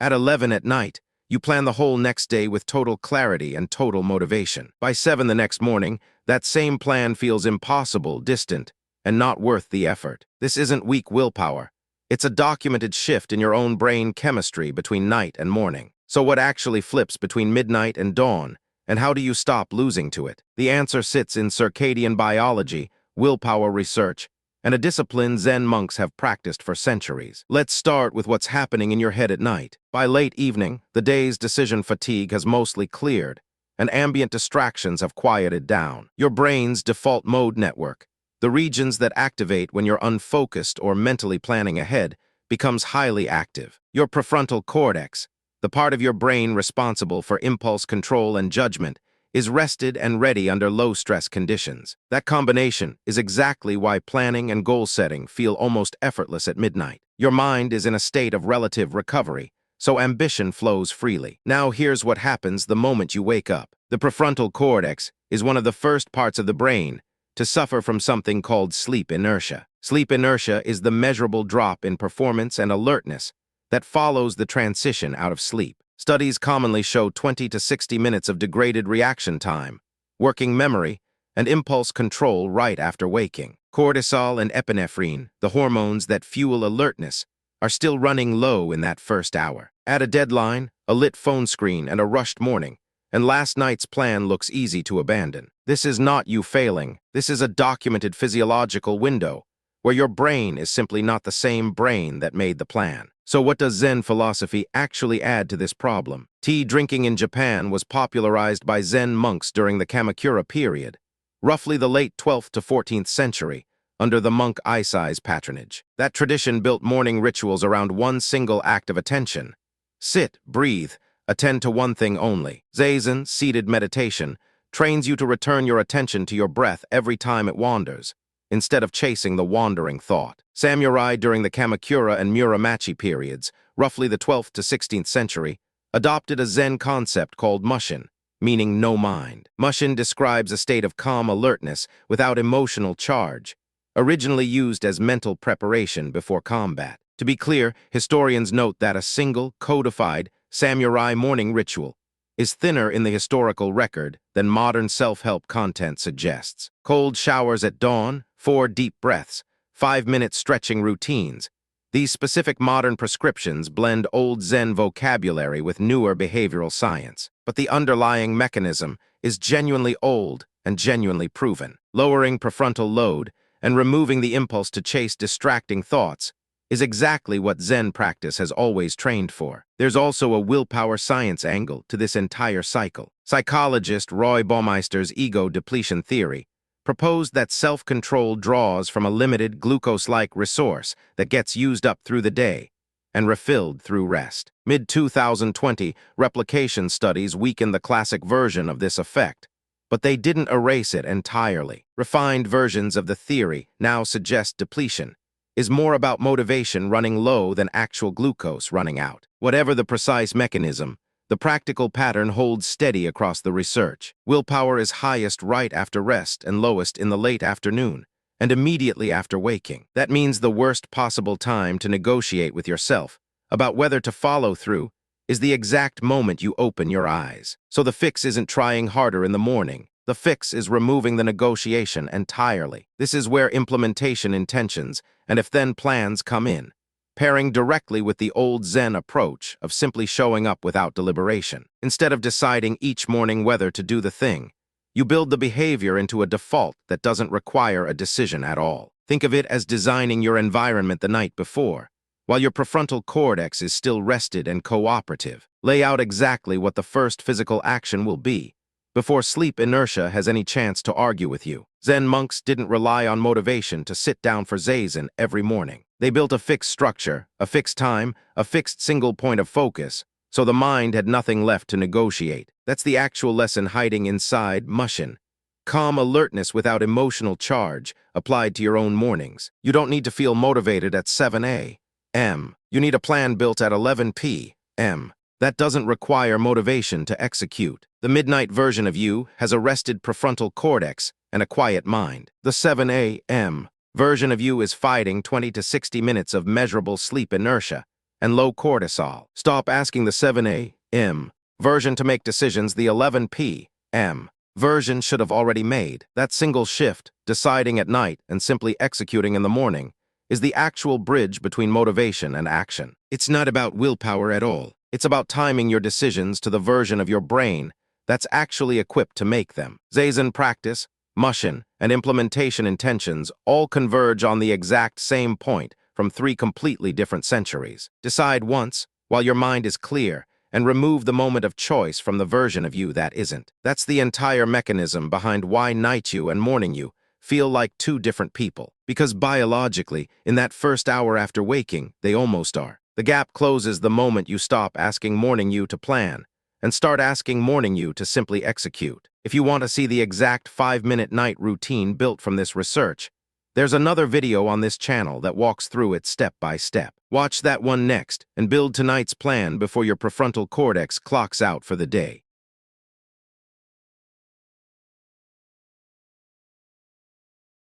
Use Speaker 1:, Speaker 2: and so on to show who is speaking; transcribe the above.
Speaker 1: At 11 at night, you plan the whole next day with total clarity and total motivation. By 7 the next morning, that same plan feels impossible, distant, and not worth the effort. This isn't weak willpower. It's a documented shift in your own brain chemistry between night and morning. So what actually flips between midnight and dawn, and how do you stop losing to it? The answer sits in circadian biology, willpower research, and a discipline Zen monks have practiced for centuries. Let's start with what's happening in your head at night. By late evening, the day's decision fatigue has mostly cleared, and ambient distractions have quieted down. Your brain's default mode network, the regions that activate when you're unfocused or mentally planning ahead, becomes highly active. Your prefrontal cortex, the part of your brain responsible for impulse control and judgment, is rested and ready under low-stress conditions. That combination is exactly why planning and goal setting feel almost effortless at midnight. Your mind is in a state of relative recovery, so ambition flows freely. Now here's what happens the moment you wake up. The prefrontal cortex is one of the first parts of the brain to suffer from something called sleep inertia. Sleep inertia is the measurable drop in performance and alertness that follows the transition out of sleep. Studies commonly show 20 to 60 minutes of degraded reaction time, working memory, and impulse control right after waking. Cortisol and epinephrine, the hormones that fuel alertness, are still running low in that first hour. Add a deadline, a lit phone screen, and a rushed morning, and last night's plan looks easy to abandon. This is not you failing. This is a documented physiological window where your brain is simply not the same brain that made the plan. So what does Zen philosophy actually add to this problem? Tea drinking in Japan was popularized by Zen monks during the Kamakura period, roughly the late 12th to 14th century, under the monk Eisai's patronage. That tradition built morning rituals around one single act of attention. Sit, breathe, attend to one thing only. Zazen, seated meditation, trains you to return your attention to your breath every time it wanders, instead of chasing the wandering thought. Samurai during the Kamakura and Muromachi periods, roughly the 12th to 16th century, adopted a Zen concept called mushin, meaning no mind. Mushin describes a state of calm alertness without emotional charge, originally used as mental preparation before combat. To be clear, historians note that a single, codified, samurai morning ritual is thinner in the historical record than modern self-help content suggests. Cold showers at dawn, 4 deep breaths, 5-minute stretching routines. These specific modern prescriptions blend old Zen vocabulary with newer behavioral science. But the underlying mechanism is genuinely old and genuinely proven. Lowering prefrontal load and removing the impulse to chase distracting thoughts is exactly what Zen practice has always trained for. There's also a willpower science angle to this entire cycle. Psychologist Roy Baumeister's ego depletion theory proposed that self-control draws from a limited glucose-like resource that gets used up through the day and refilled through rest. Mid-2020, replication studies weakened the classic version of this effect, but they didn't erase it entirely. Refined versions of the theory now suggest depletion is more about motivation running low than actual glucose running out. Whatever the precise mechanism, the practical pattern holds steady across the research. Willpower is highest right after rest and lowest in the late afternoon and immediately after waking. That means the worst possible time to negotiate with yourself about whether to follow through is the exact moment you open your eyes. So the fix isn't trying harder in the morning. The fix is removing the negotiation entirely. This is where implementation intentions and if-then plans come in, pairing directly with the old Zen approach of simply showing up without deliberation. Instead of deciding each morning whether to do the thing, you build the behavior into a default that doesn't require a decision at all. Think of it as designing your environment the night before, while your prefrontal cortex is still rested and cooperative. Lay out exactly what the first physical action will be, before sleep inertia has any chance to argue with you. Zen monks didn't rely on motivation to sit down for Zazen every morning. They built a fixed structure, a fixed time, a fixed single point of focus, so the mind had nothing left to negotiate. That's the actual lesson hiding inside mushin. Calm alertness without emotional charge applied to your own mornings. You don't need to feel motivated at 7 a.m. You need a plan built at 11 p.m. That doesn't require motivation to execute. The midnight version of you has a rested prefrontal cortex and a quiet mind. The 7 a.m. version of you is fighting 20 to 60 minutes of measurable sleep inertia and low cortisol. Stop asking the 7 a.m. version to make decisions the 11 p.m. version should have already made. That single shift, deciding at night and simply executing in the morning, is the actual bridge between motivation and action. It's not about willpower at all. It's about timing your decisions to the version of your brain that's actually equipped to make them. Zazen practice, Mushin, and implementation intentions all converge on the exact same point from 3 completely different centuries. Decide once, while your mind is clear, and remove the moment of choice from the version of you that isn't. That's the entire mechanism behind why night you and morning you feel like 2 different people. Because biologically, in that first hour after waking, they almost are. The gap closes the moment you stop asking morning you to plan and start asking morning you to simply execute. If you want to see the exact 5-minute night routine built from this research, there's another video on this channel that walks through it step by step. Watch that one next and build tonight's plan before your prefrontal cortex clocks out for the day.